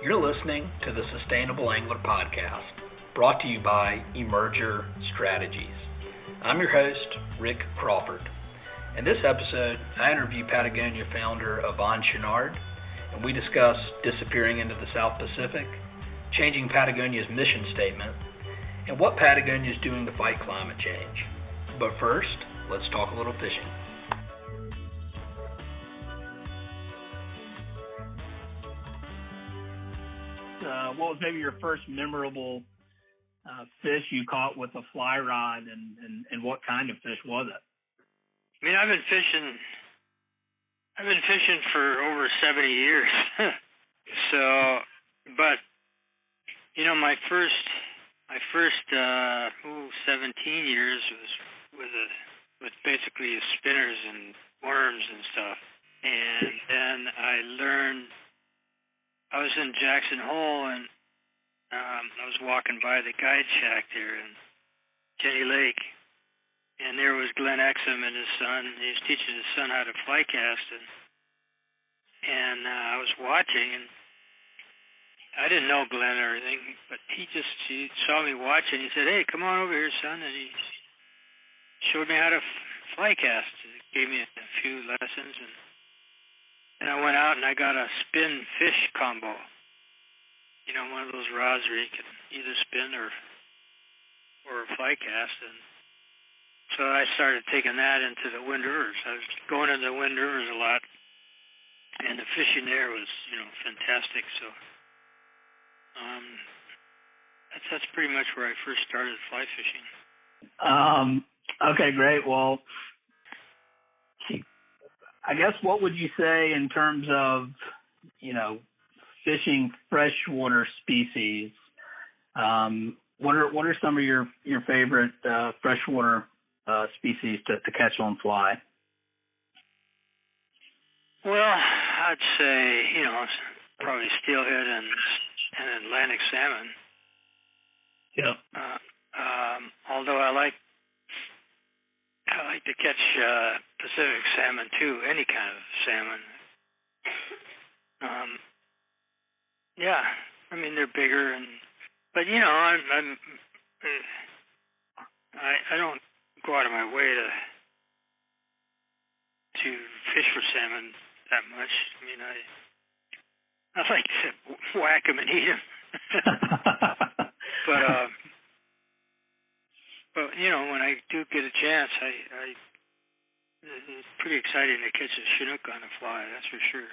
You're listening to the Sustainable Angler Podcast, brought to you by Emerger Strategies. I'm your host, Rick Crawford. In this episode, I interview Patagonia founder Yvon Chouinard, and we discuss disappearing into the South Pacific, changing Patagonia's mission statement, and what Patagonia is doing to fight climate change. But first, let's talk a little fishing. What was maybe your first memorable fish you caught with a fly rod, and what kind of fish was it? I mean, I've been fishing for over 70 years. So, but you know, my first 17 years was with basically spinners and worms and stuff. And then I was in Jackson Hole, and I was walking by the guide shack there in Jenny Lake, and there was Glenn Exum and his son. He was teaching his son how to fly cast, and I was watching, and I didn't know Glenn or anything, but he saw me watching. He said, "Hey, come on over here, son," and he showed me how to fly cast. He gave me a few lessons, and I went out and I got a spin fish combo. You know, one of those rods where you can either spin or fly cast. And so I started taking that into the Wind Rivers. I was going into the Wind Rivers a lot, and the fishing there was, fantastic. So that's pretty much where I first started fly fishing. Okay, great. Well, I guess what would you say in terms of, fishing freshwater species? What are some of your favorite freshwater species to catch on fly? Well, I'd say, probably steelhead and Atlantic salmon. Yeah. Although I like to catch Pacific salmon too, any kind of salmon. Yeah, I mean they're bigger, but I don't go out of my way to fish for salmon that much. I mean I like to whack them and eat them. But when I do get a chance, it's pretty exciting to catch a Chinook on a fly. That's for sure.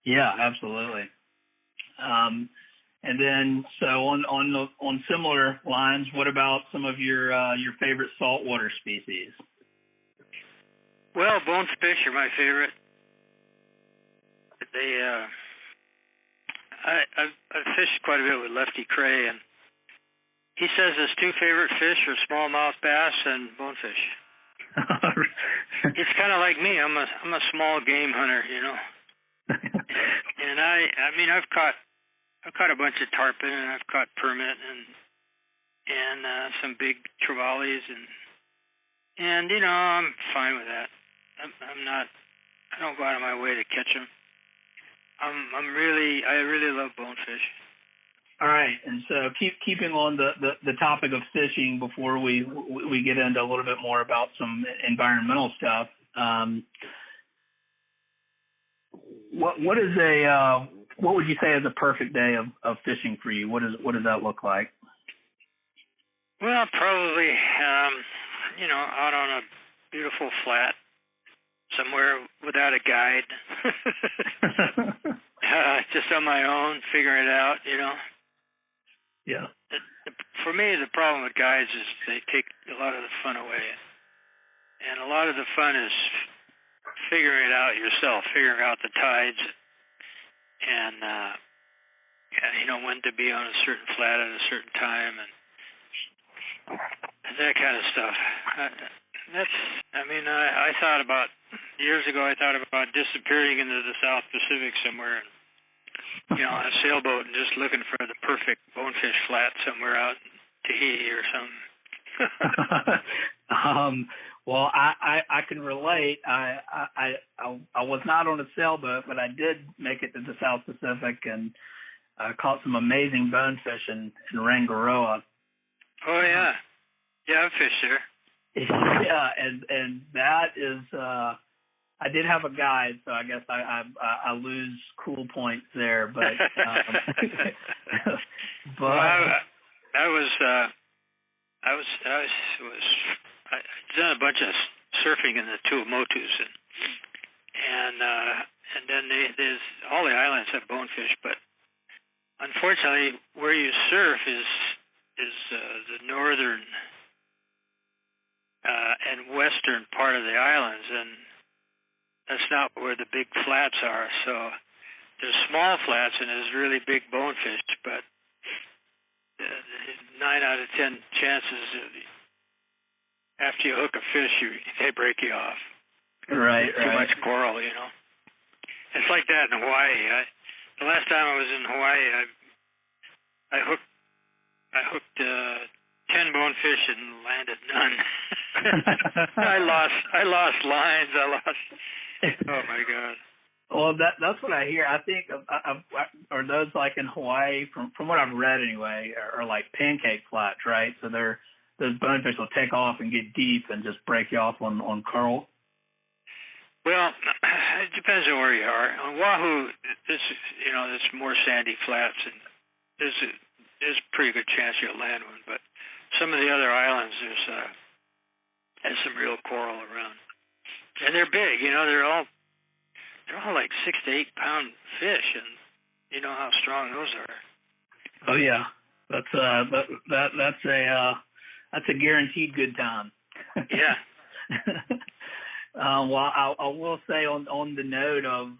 Yeah, absolutely. And then, so on similar lines, what about some of your favorite saltwater species? Well, bonefish are my favorite. I've fished quite a bit with Lefty Cray, and he says his two favorite fish are smallmouth bass and bonefish. It's kind of like me. I'm a small game hunter, and I've caught a bunch of tarpon, and I've caught permit and some big trevallies, and I'm fine with that. I don't go out of my way to catch them. I really love bonefish. All right, and so keeping on the topic of fishing before we get into a little bit more about some environmental stuff. What would you say is a perfect day of fishing for you? What does that look like? Well, probably out on a beautiful flat somewhere without a guide, just on my own, figuring it out. Yeah. For me, the problem with guides is they take a lot of the fun away, and a lot of the fun is figuring it out yourself, figuring out the tides, and when to be on a certain flat at a certain time, and that kind of stuff. I thought about years ago. I thought about disappearing into the South Pacific somewhere, on a sailboat, and just looking for the perfect bonefish flat somewhere out in Tahiti or something. Well, I can relate. I was not on a sailboat, but I did make it to the South Pacific, and caught some amazing bonefish in Rangaroa. Oh yeah, yeah, I've fished there. Yeah, and that is. I did have a guide, so I guess I lose cool points there, but I've done a bunch of surfing in the Tuamotus, and then there's all the islands have bonefish, but unfortunately, where you surf is the northern and western part of the islands, and that's not where the big flats are. So there's small flats and there's really big bonefish, but 9 out of 10 chances after you hook a fish, they break you off. Right. Too much coral, you know. It's like that in Hawaii. The last time I was in Hawaii, I hooked 10 bonefish and landed none. I lost lines. Oh my God. Well, that's what I hear. I think or those like in Hawaii, from what I've read anyway, are like pancake flats, right? So those bonefish will take off and get deep and just break you off on coral. Well, it depends on where you are. On Oahu, there's more sandy flats, and there's a pretty good chance you'll land one. But some of the other islands, there's some real coral around, and they're big. They're all like 6 to 8 pound fish, and you know how strong those are. Oh yeah, that's a guaranteed good time. Yeah. Well, I will say on the note of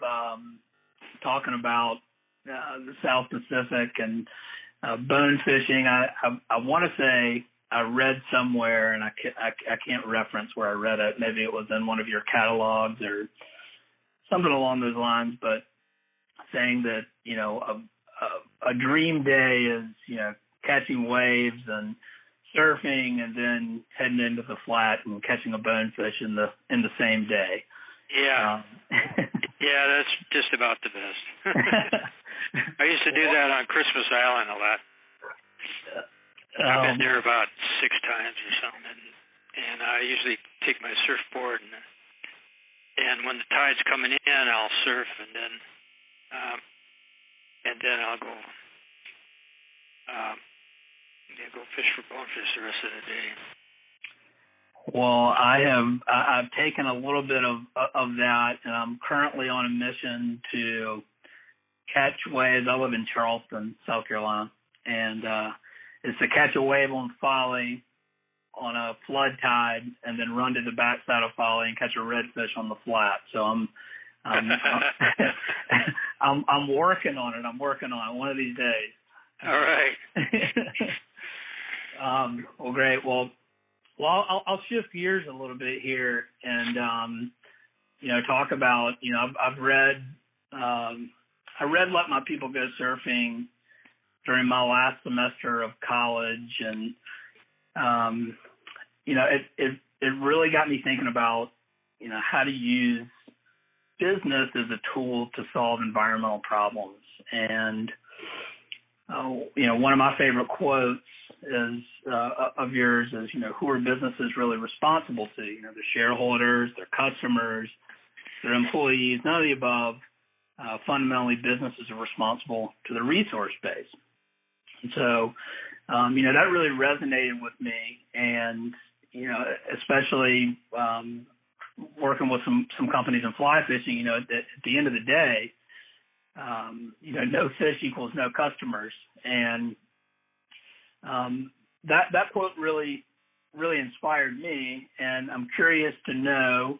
talking about the South Pacific and bone fishing, I want to say I read somewhere, and I can't reference where I read it. Maybe it was in one of your catalogs or something along those lines, but saying that a dream day is catching waves and surfing and then heading into the flat and catching a bonefish in the same day. Yeah. Yeah, that's just about the best. I used to do that on Christmas Island a lot. I've been there about 6 times or something, and I usually take my surfboard and when the tide's coming in, I'll surf, and then I'll go fish for bonefish the rest of the day. Well, I've taken a little bit of that, and I'm currently on a mission to catch waves. I live in Charleston, South Carolina, and it's to catch a wave on Folly on a flood tide, and then run to the backside of Folly and catch a redfish on the flat. So I'm working on it. I'm working on it one of these days. All right. Well, great. Well, I'll shift gears a little bit here and talk about I've read Let My People Go Surfing during my last semester of college, and it really got me thinking about how to use business as a tool to solve environmental problems. And one of my favorite quotes of yours is, who are businesses really responsible to? The shareholders, their customers, their employees, none of the above. Fundamentally, businesses are responsible to the resource base. And so, that really resonated with me, and, especially working with some companies in fly fishing, at the end of the day, no fish equals no customers. And that quote really inspired me, and I'm curious to know,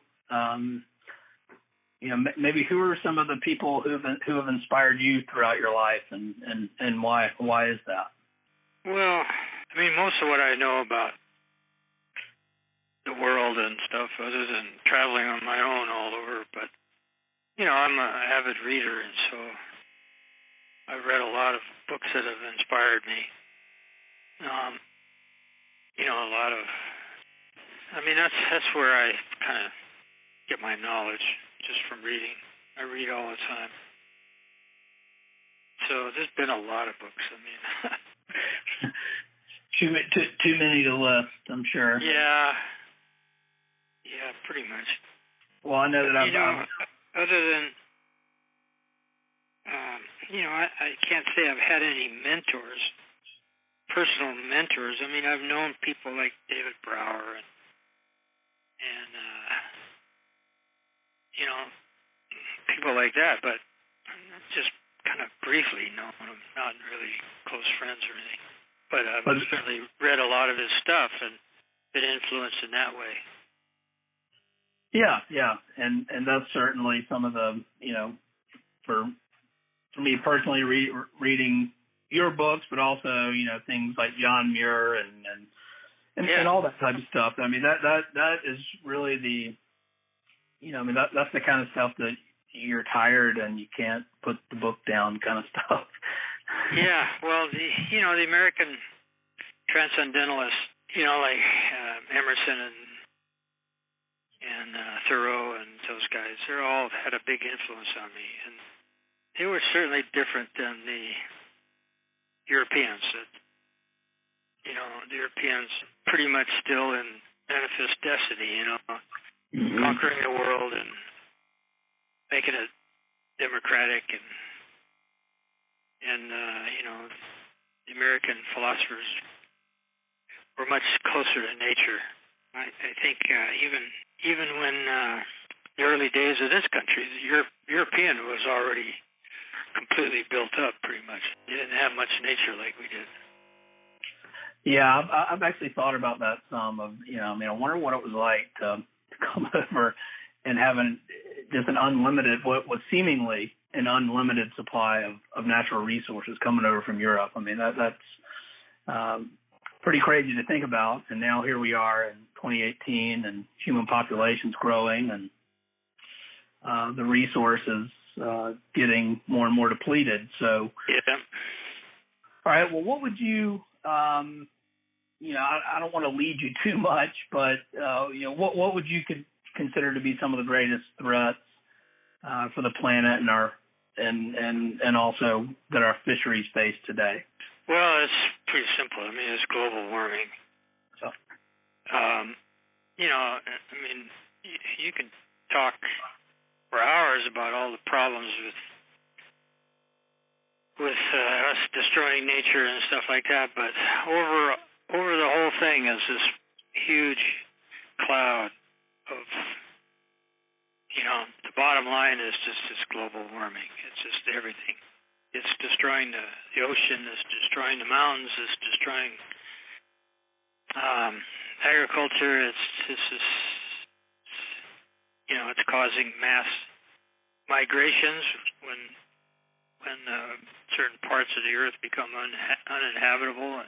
maybe who are some of the people who have inspired you throughout your life, and why is that? Well, most of what I know about the world and stuff, other than traveling on my own all over, but I'm an avid reader, and so I've read a lot of books that have inspired me. A lot of, that's where I kind of get my knowledge, just from reading. I read all the time. So there's been a lot of books. I mean, too many to list, I'm sure. Yeah, pretty much. Well, I know that other than, I can't say I've had any mentors, personal mentors. I mean, I've known people like David Brower and people like that, but just kind of briefly known them, not really close friends or anything. But I've certainly read a lot of his stuff and been influenced in that way. Yeah, and that's certainly some of the, for me personally, reading your books, but also, things like John Muir and all that type of stuff. I mean, that is really the, that's the kind of stuff that you're tired and you can't put the book down kind of stuff. Yeah, well, the American transcendentalists, like Emerson and Thoreau and those guys, they're all had a big influence on me, and they were certainly different than the Europeans. The Europeans pretty much still in manifest destiny, conquering the world and making it democratic, and the American philosophers were much closer to nature. I think even when the early days of this country, the European was already completely built up, pretty much. They didn't have much nature like we did. Yeah, I've actually thought about that some. I wonder what it was like to come over and having just an unlimited, what was seemingly an unlimited supply of natural resources coming over from Europe. I mean, that's pretty crazy to think about. And now here we are in 2018, and human population's growing, and the resources getting more and more depleted. So, yeah. All right. Well, what would you? I don't want to lead you too much, but what would you consider to be some of the greatest threats for the planet and our and also that our fisheries face today? Well, it's pretty simple. I mean, it's global warming. So, you can talk for hours about all the problems with us destroying nature and stuff like that, but over the whole thing is this huge cloud of, the bottom line is just this global warming. It's just everything. It's destroying the ocean, it's destroying the mountains, it's destroying agriculture, it's causing mass migrations when certain parts of the earth become uninhabitable,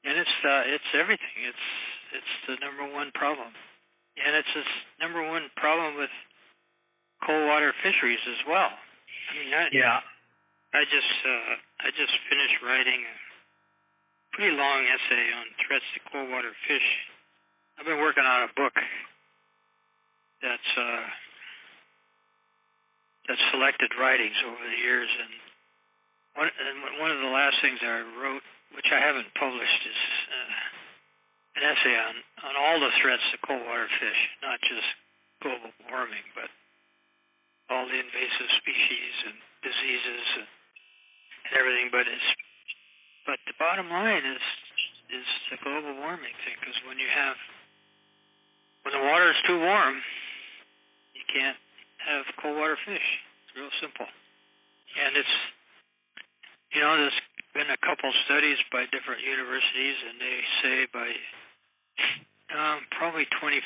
and it's everything. It's the number one problem, and it's this number one problem with cold water fisheries as well. I mean, I just finished writing a pretty long essay on threats to cold water fish. I've been working on a book that's selected writings over the years, and one of the last things I wrote, which I haven't published, is an essay on all the threats to cold water fish, not just global warming, but all the invasive species and diseases and everything. But the bottom line is the global warming thing, because when the water is too warm, you can't have cold water fish. It's real simple. And it's, there's been a couple studies by different universities, and they say by probably 2050,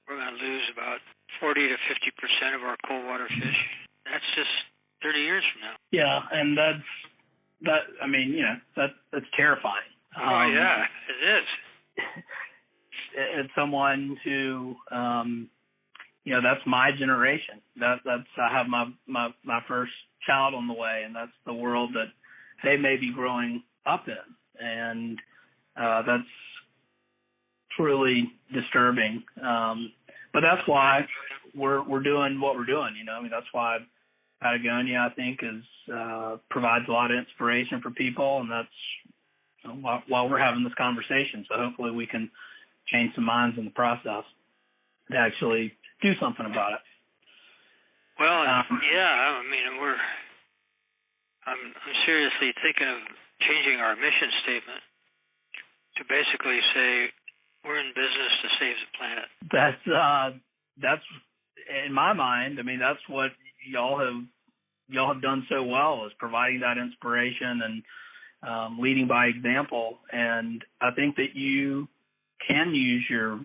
we're going to lose about 40 to 50% of our cold water fish. That's just 30 years from now. Yeah, and that's terrifying. Oh, yeah, it is. It's someone who, that's my generation. That's I have my first child on the way, and that's the world that they may be growing up in, and that's truly disturbing. But that's why we're doing what we're doing. That's why Patagonia, I think, provides a lot of inspiration for people, and that's while we're having this conversation. So hopefully we can change some minds in the process to actually do something about it. Well, yeah, I mean, I'm seriously thinking of changing our mission statement to basically say we're in business to save the planet. That's in my mind. I mean, that's what y'all have done so well, is providing that inspiration and leading by example. And I think that you can use your,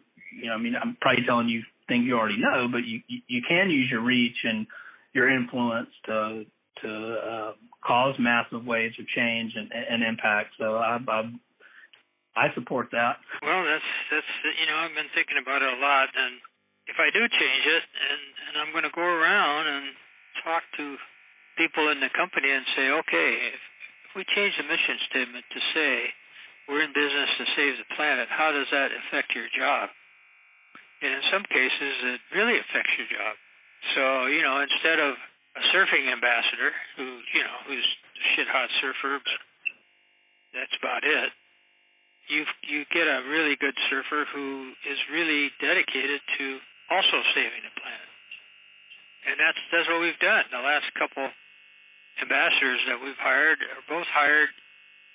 I mean, I'm probably telling you things you already know, but you can use your reach and your influence to cause massive waves of change and impact. So I support that. Well, that's I've been thinking about it a lot, and if I do change it, and I'm going to go around and talk to people in the company and say, okay, if we change the mission statement to say we're in business to save the planet, how does that affect your job? And in some cases, it really affects your job. So, instead of a surfing ambassador who's a shit-hot surfer, but that's about it, you get a really good surfer who is really dedicated to also saving the planet. And that's what we've done. The last couple ambassadors that we've hired are both hired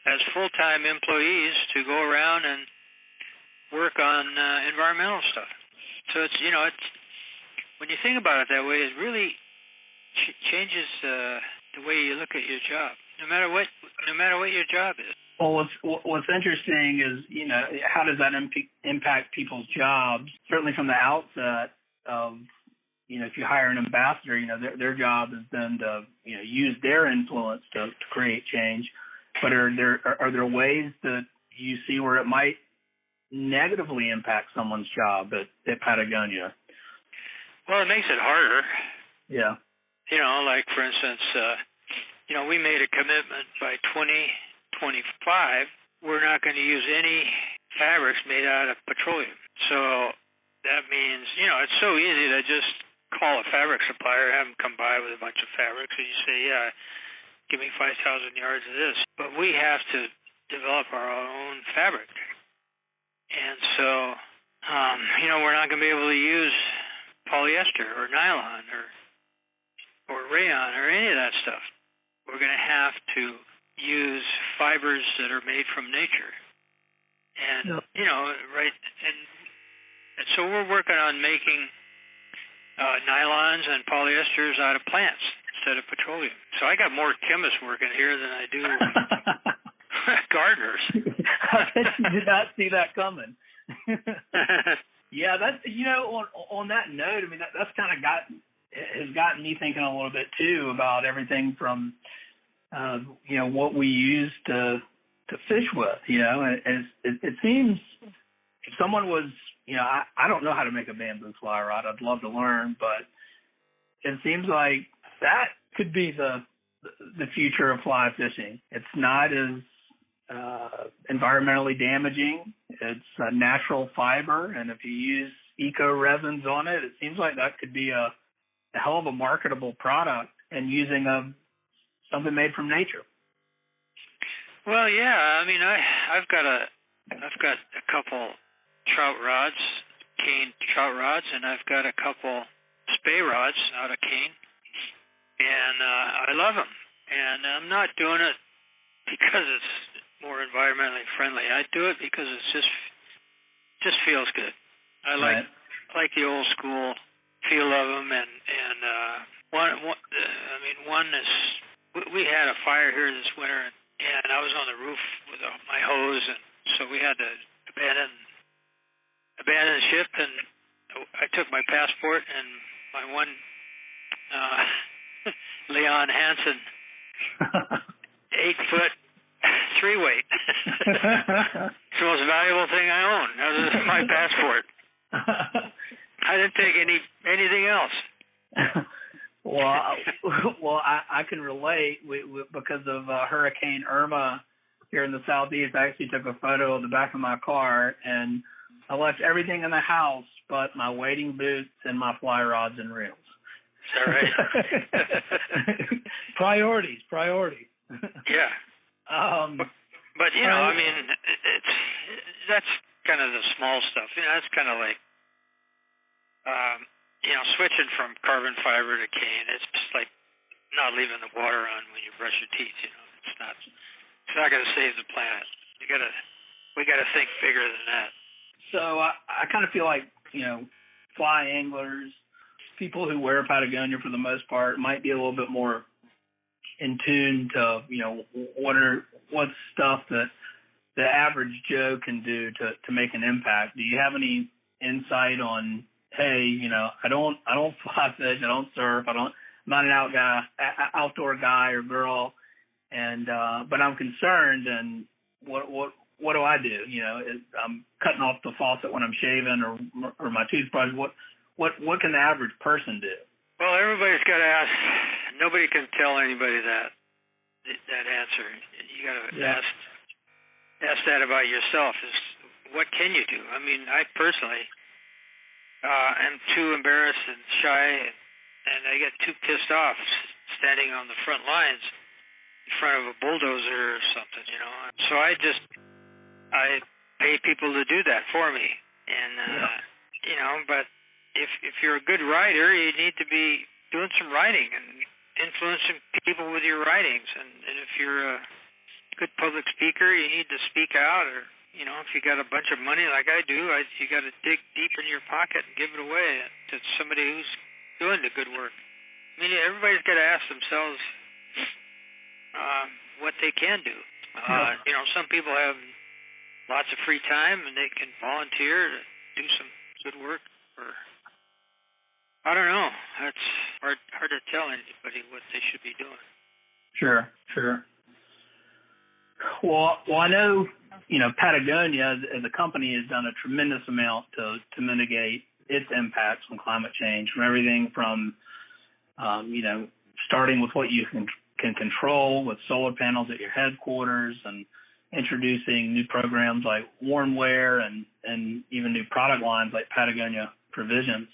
as full-time employees to go around and work on environmental stuff. So it's when you think about it that way, it really changes the way you look at your job, no matter what your job is. Well, what's interesting is, how does that impact people's jobs? Certainly from the outset of, if you hire an ambassador, their job is then to, use their influence to create change. But are there ways that you see where it might negatively impact someone's job at Patagonia? Well, it makes it harder. Yeah. Like for instance, we made a commitment by 2025, we're not going to use any fabrics made out of petroleum. So that means, it's so easy to just call a fabric supplier, have them come by with a bunch of fabrics, and you say, yeah, give me 5,000 yards of this. But we have to develop our own fabric. And so, we're not going to be able to use polyester or nylon or rayon or any of that stuff. We're going to have to use fibers that are made from nature. And, right, and so we're working on making nylons and polyesters out of plants instead of petroleum. So I got more chemists working here than I do gardeners. I bet you did not see that coming. Yeah, that's, on that note, I mean, that's kind of has gotten me thinking a little bit too about everything from, what we use to fish with. It seems if someone was, I don't know how to make a bamboo fly rod. I'd love to learn, but it seems like that could be the future of fly fishing. It's not as environmentally damaging. It's a natural fiber, and if you use eco resins on it, it seems like that could be a hell of a marketable product, and using something made from nature. Well, yeah. I mean, I've got a couple trout rods, cane trout rods, and I've got a couple spey rods out of cane, and I love them. And I'm not doing it because it's more environmentally friendly. I do it because it just feels good. I like the old school feel of them, and one is, we had a fire here this winter, and I was on the roof with my hose, and so we had to abandon the ship, and I took my passport and my one Leon Hansen 8-foot 3-weight. It's the most valuable thing I own, other than my passport. I didn't take anything else. Well, I can relate because of Hurricane Irma here in the Southeast. I actually took a photo of the back of my car, and I left everything in the house but my wading boots and my fly rods and reels. Is that right? Priorities. Yeah. But you know, I mean, that's kind of the small stuff. You know, that's kind of like, you know, switching from carbon fiber to cane. It's just like not leaving the water on when you brush your teeth. You know, it's not going to save the planet. We got to think bigger than that. So I kind of feel like, you know, fly anglers, people who wear Patagonia for the most part, might be a little bit more in tune to, you know, what's stuff that the average Joe can do to make an impact. Do you have any insight on, hey, you know, I don't fly fish, I don't surf, I'm not an outdoor guy or girl, and but I'm concerned, and what do I do? You know, I'm cutting off the faucet when I'm shaving, or my toothbrush. What can the average person do? Well, everybody's got to ask. Nobody can tell anybody that answer. You got to ask that about yourself. Is what can you do? I mean, I personally am too embarrassed and shy, and I get too pissed off standing on the front lines in front of a bulldozer or something, you know. So I pay people to do that for me, and you know. But if you're a good writer, you need to be doing some writing and influencing people with your writings. And if you're a good public speaker, you need to speak out. Or, you know, if you got a bunch of money like I do, you got to dig deep in your pocket and give it away to somebody who's doing the good work. I mean, everybody's got to ask themselves what they can do. You know, some people have lots of free time and they can volunteer to do some good work, or I don't know. That's hard to tell anybody what they should be doing. Sure. Well, I know, you know, Patagonia as a company has done a tremendous amount to mitigate its impacts on climate change, from everything from, you know, starting with what you can control with solar panels at your headquarters, and introducing new programs like warmwear and even new product lines like Patagonia Provisions.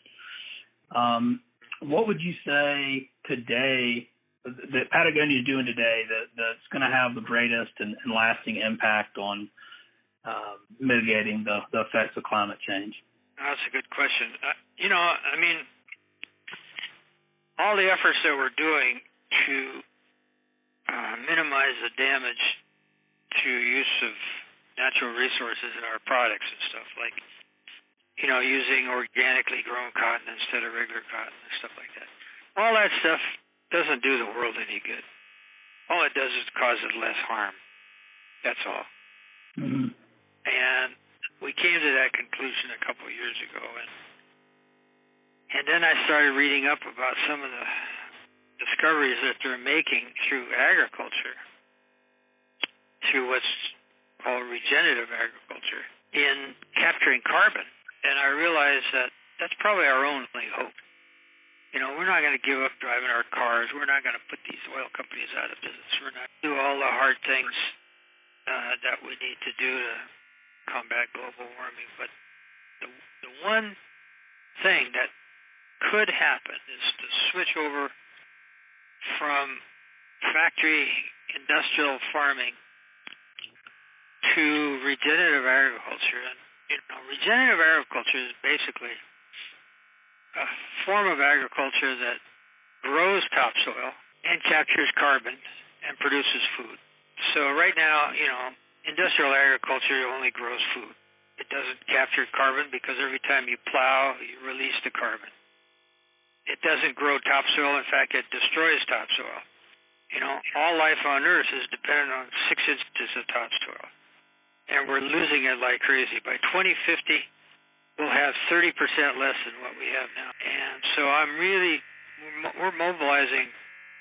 What would you say today that Patagonia is doing today that's going to have the greatest and lasting impact on mitigating the effects of climate change? That's a good question. You know, I mean, all the efforts that we're doing to minimize the damage to use of natural resources in our products and stuff, like, you know, using organically grown cotton instead of regular cotton and stuff like that. All that stuff doesn't do the world any good. All it does is cause it less harm. That's all. Mm-hmm. And we came to that conclusion a couple of years ago, and then I started reading up about some of the discoveries that they're making through agriculture, through what's called regenerative agriculture, in capturing carbon. And I realized that that's probably our only hope. You know, we're not going to give up driving our cars. We're not going to put these oil companies out of business. We're not going to do all the hard things that we need to do to combat global warming. But the one thing that could happen is to switch over from factory industrial farming to regenerative agriculture. And, you know, regenerative agriculture is basically a form of agriculture that grows topsoil and captures carbon and produces food. So right now, you know, industrial agriculture only grows food. It doesn't capture carbon because every time you plow, you release the carbon. It doesn't grow topsoil. In fact, it destroys topsoil. You know, all life on Earth is dependent on 6 inches of topsoil. And we're losing it like crazy. By 2050, we'll have 30% less than what we have now. And so we're mobilizing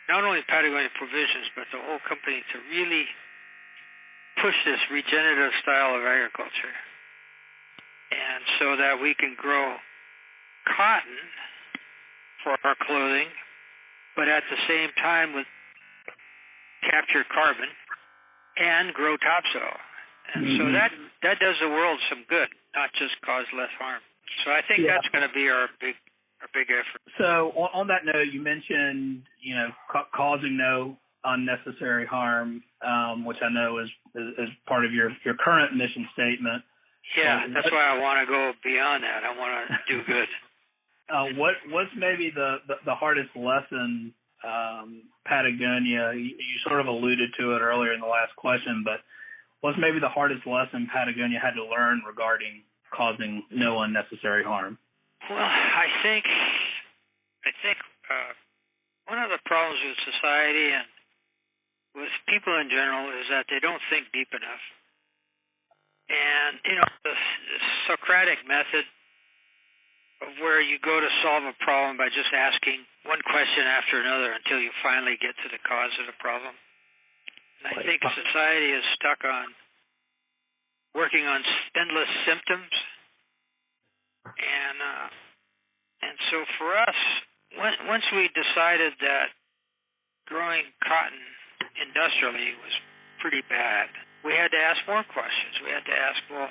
not only Patagonia Provisions, but the whole company to really push this regenerative style of agriculture. And so that we can grow cotton for our clothing, but at the same time with capture carbon and grow topsoil. And so that does the world some good, not just cause less harm. So I think that's going to be our big a big effort. So on that note, you mentioned, causing no unnecessary harm, which I know is part of your current mission statement. Yeah, that's why I want to go beyond that. I want to do good. What's maybe the hardest lesson, Patagonia? You sort of alluded to it earlier in the last question, but what's maybe the hardest lesson Patagonia had to learn regarding causing no unnecessary harm? Well, I think one of the problems with society and with people in general is that they don't think deep enough. And, the Socratic method of where you go to solve a problem by just asking one question after another until you finally get to the cause of the problem. And I think society is stuck on working on endless symptoms. And so for us, once we decided that growing cotton industrially was pretty bad, we had to ask more questions. We had to ask, well,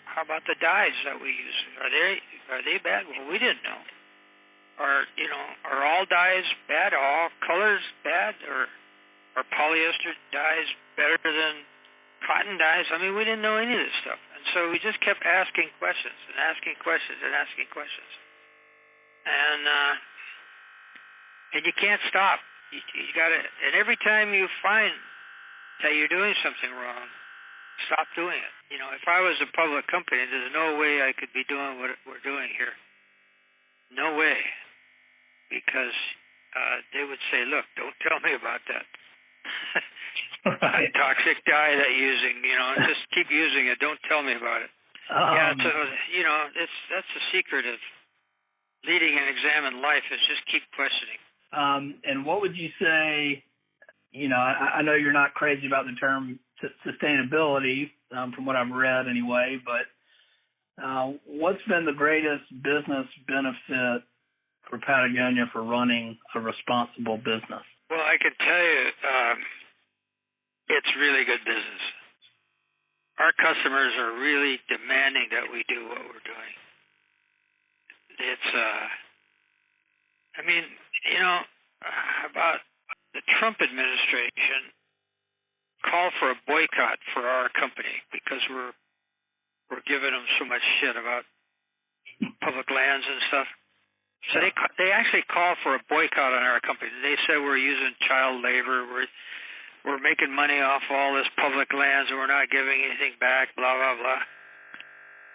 how about the dyes that we use? Are they bad? Well, we didn't know. Are all dyes bad? Are all colors bad? Or are polyester dyes better than cotton dyes? I mean, we didn't know any of this stuff. And so we just kept asking questions and asking questions and asking questions. And you can't stop. You got to, and every time you find that you're doing something wrong, stop doing it. If I was a public company, there's no way I could be doing what we're doing here. No way. Because they would say, look, don't tell me about that. Right. Toxic dye that you're using, just keep using it. Don't tell me about it. Yeah, so, that's the secret of leading an examined life is just keep questioning. And what would you say, I know you're not crazy about the term sustainability, from what I've read anyway, but what's been the greatest business benefit for Patagonia for running a responsible business? Well, I can tell you, it's really good business. Our customers are really demanding that we do what we're doing. It's, about the Trump administration called for a boycott for our company because we're giving them so much shit about public lands and stuff. So they actually called for a boycott on our company. They said we're using child labor, we're making money off all this public lands, and we're not giving anything back, blah, blah, blah.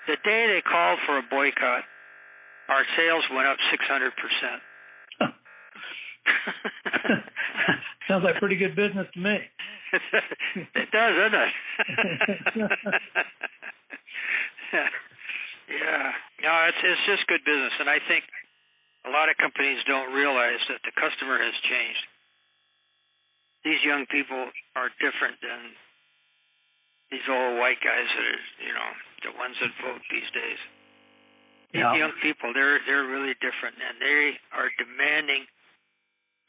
The day they called for a boycott, our sales went up 600%. Sounds like pretty good business to me. It does, doesn't it? Yeah. No, it's just good business, and I think a lot of companies don't realize that the customer has changed. These young people are different than these old white guys that are, the ones that vote these days. These young people, they're really different, and they are demanding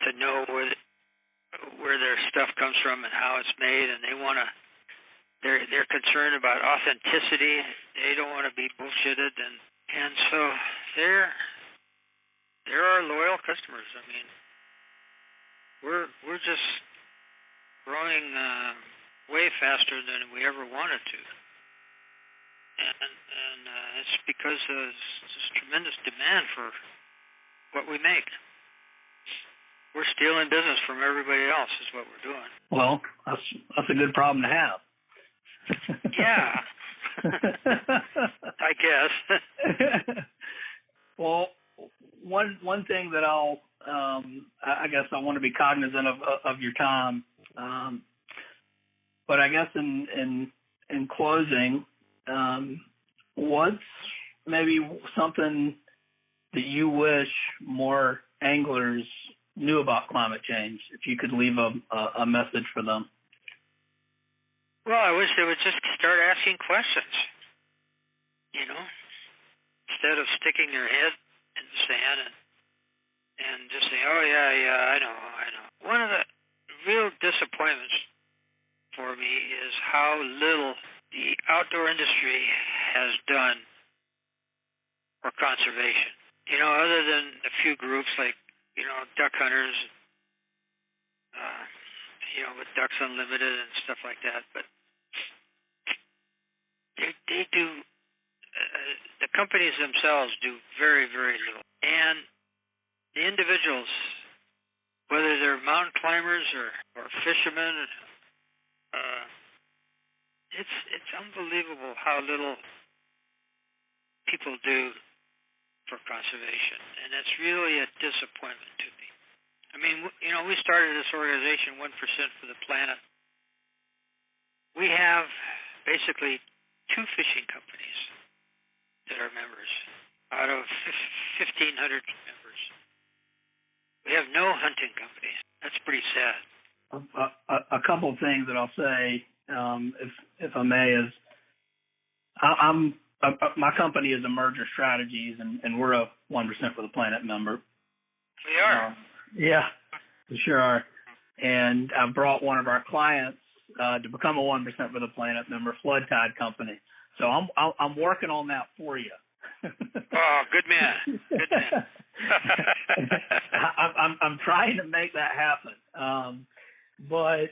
to know where their stuff comes from and how it's made, and they're concerned about authenticity. They don't want to be bullshitted, and so they're our loyal customers. I mean, we're just growing way faster than we ever wanted to, and it's because there's just tremendous demand for what we make. We're stealing business from everybody else is what we're doing. Well, that's a good problem to have. Yeah. I guess. Well, one thing that I guess I want to be cognizant of your time. But I guess in closing, what's maybe something that you wish more anglers knew about climate change, if you could leave a message for them? Well, I wish they would just start asking questions, instead of sticking their head in the sand and just saying, oh, yeah, I know. One of the real disappointments for me is how little the outdoor industry has done for conservation. other than a few groups like, duck hunters, with Ducks Unlimited and stuff like that, but they do, the companies themselves do very, very little. And the individuals, whether they're mountain climbers or fishermen, it's unbelievable how little people do for conservation, and it's really a disappointment to me. I mean, we started this organization, 1% for the Planet. We have basically 2 fishing companies that are members out of 1,500 members. We have no hunting companies. That's pretty sad. A couple of things that I'll say, if I may, is my company is Emerger Strategies, and we're a 1% for the Planet member. We are. Yeah, we sure are. And I brought one of our clients to become a 1% for the Planet member, Flood Tide Company. So I'm working on that for you. Oh, good man. Good man. I'm trying to make that happen. But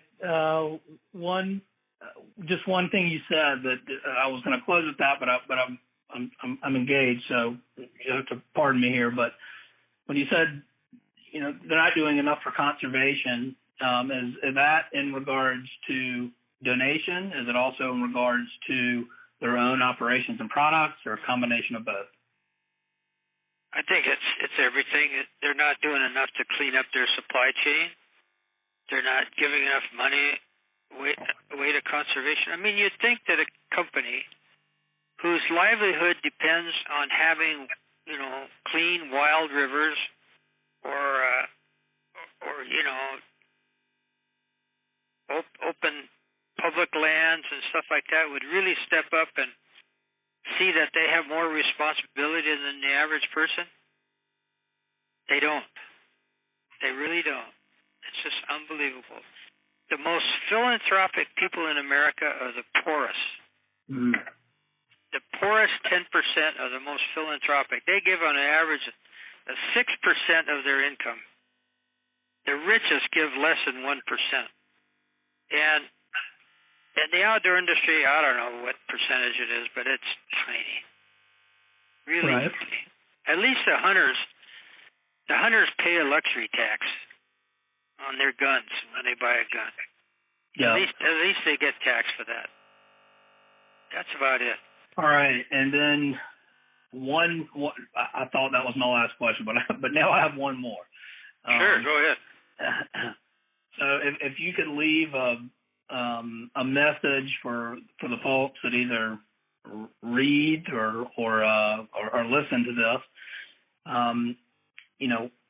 one thing you said that I was going to close with that, but I'm engaged, so you have to pardon me here. But when you said they're not doing enough for conservation, is that in regards to donation? Is it also in regards to their own operations and products, or a combination of both? I think it's everything. They're not doing enough to clean up their supply chain. They're not giving enough money away to conservation. I mean, you'd think that a company whose livelihood depends on having, clean wild rivers or open public lands and stuff like that would really step up and see that they have more responsibility than the average person. They don't. They really don't. It's just unbelievable. The most philanthropic people in America are the poorest. Mm. The poorest 10% are the most philanthropic. They give on an average 6% of their income. The richest give less than 1%. And in the outdoor industry, I don't know what percentage it is, but it's tiny. Really tiny. At least the hunters pay a luxury tax on their guns when they buy a gun. Yeah. At least they get taxed for that. That's about it. All right, and then one I thought that was my last question, but now I have one more. Sure, go ahead. So if you could leave a message for the folks that either read or listen to this,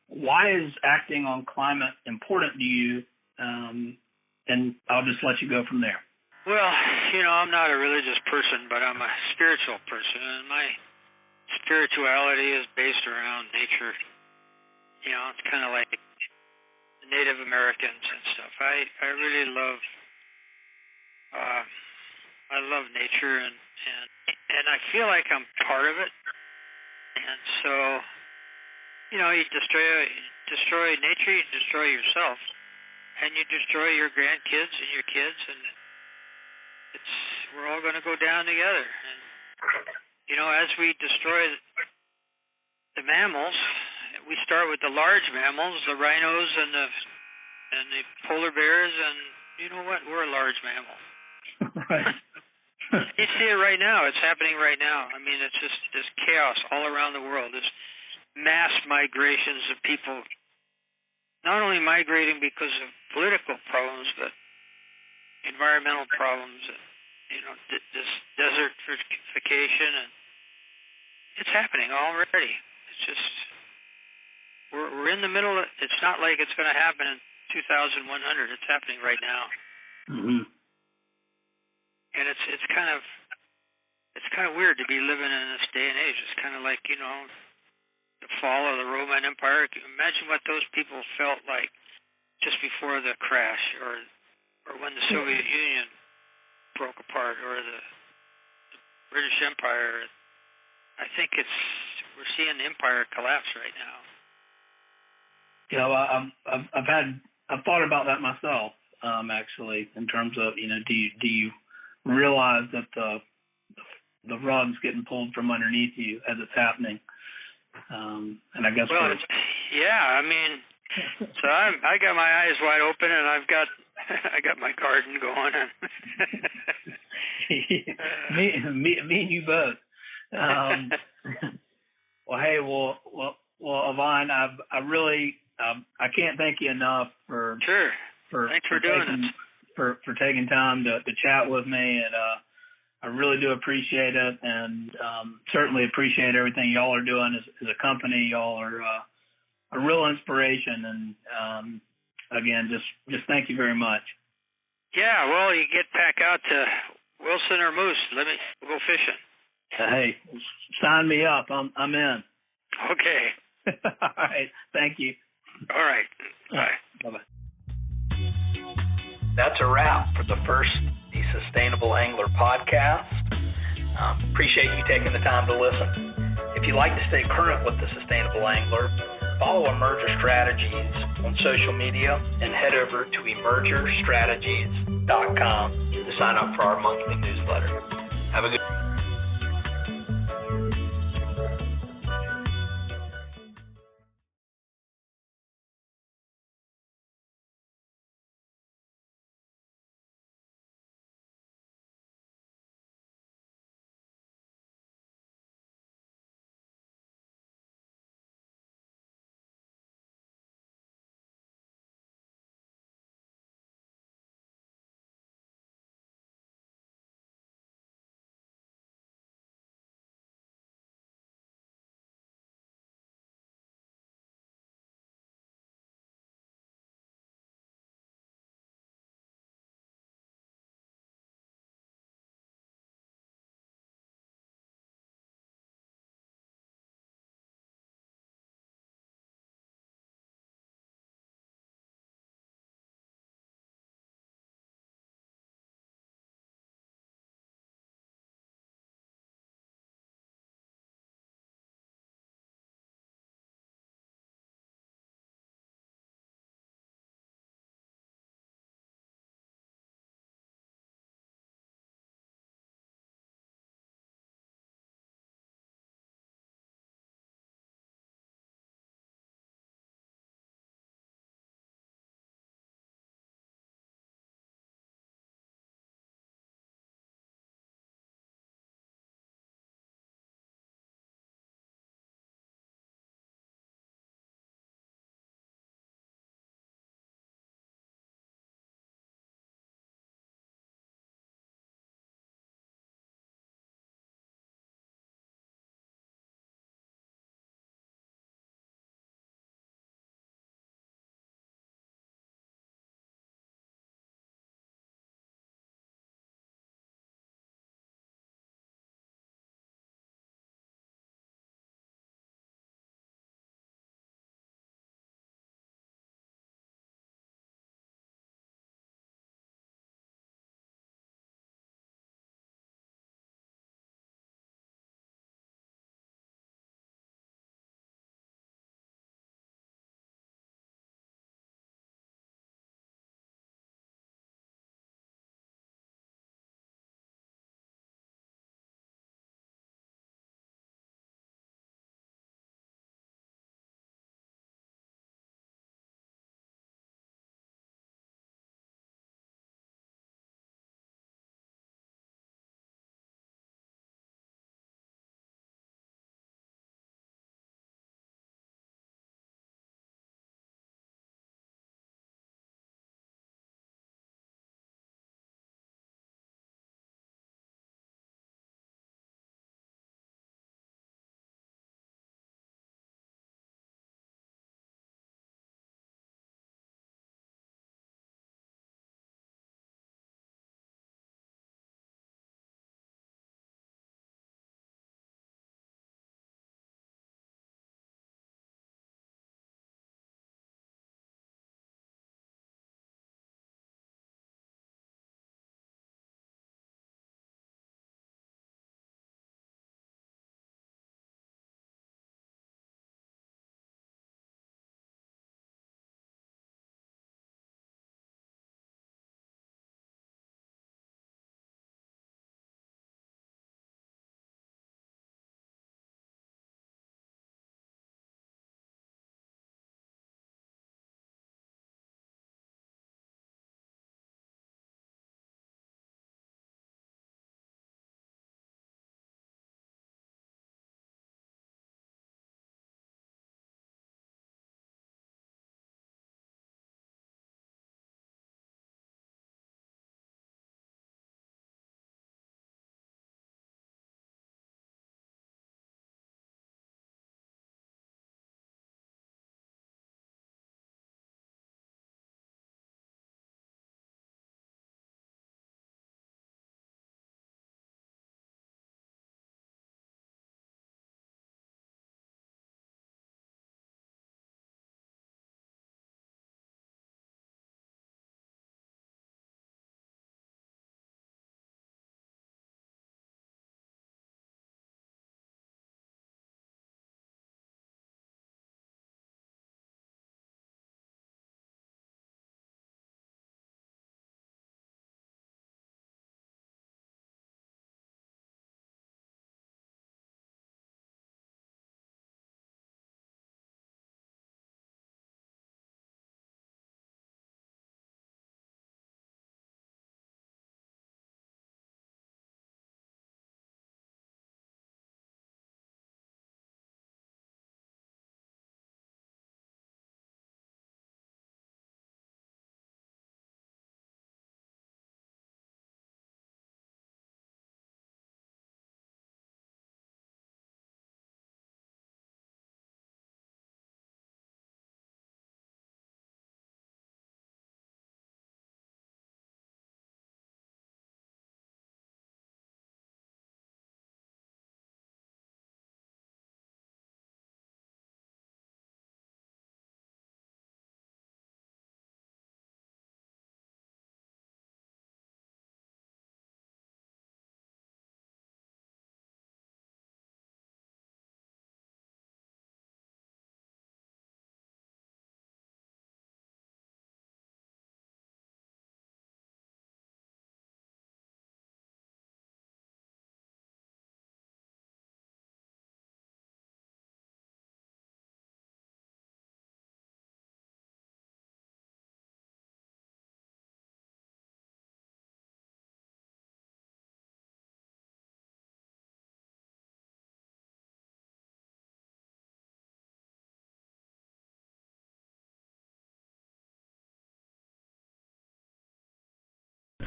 why is acting on climate important to you? And I'll just let you go from there. Well, I'm not a religious person, but I'm a spiritual person, and my spirituality is based around nature. It's kind of like the Native Americans and stuff. I really love nature, and I feel like I'm part of it. And so, you destroy nature, you destroy yourself, and you destroy your grandkids and your kids, and we're all going to go down together. And as we destroy the mammals, we start with the large mammals, the rhinos and the polar bears, and you know what? We're a large mammal. Right. You see it right now. It's happening right now. I mean, it's just this chaos all around the world. This mass migrations of people, not only migrating because of political problems, but environmental problems, and this desertification, and it's happening already. It's just we're in the middle. It's not like it's going to happen in 2100. It's happening right now. Mm-hmm. And it's kind of weird to be living in this day and age. It's kind of like the fall of the Roman Empire. Imagine what those people felt like just before the crash, or when the Soviet Union broke apart, or the British Empire. I think it's we're seeing empire collapse right now. Yeah, well, I've thought about that myself, actually, in terms of, do you realize that the rug's getting pulled from underneath you as it's happening? And I guess I mean, so I got my eyes wide open, and I got my garden going. me and you both. Well, hey, Yvon, I really I can't thank you enough for Thanks for doing this. For taking time to chat with me, and I really do appreciate it, and certainly appreciate everything y'all are doing as a company. Y'all are a real inspiration, and again, just thank you very much. Yeah, well, you get back out to Wilson or Moose. We'll go fishing. Hey, sign me up. I'm in. Okay. All right. Thank you. All right. Bye. Bye-bye. That's a wrap for the first The Sustainable Angler podcast. Appreciate you taking the time to listen. If you'd like to stay current with The Sustainable Angler, follow Emerger Strategies on social media and head over to emergerstrategies.com to sign up for our monthly newsletter. Have a good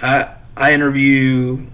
I interview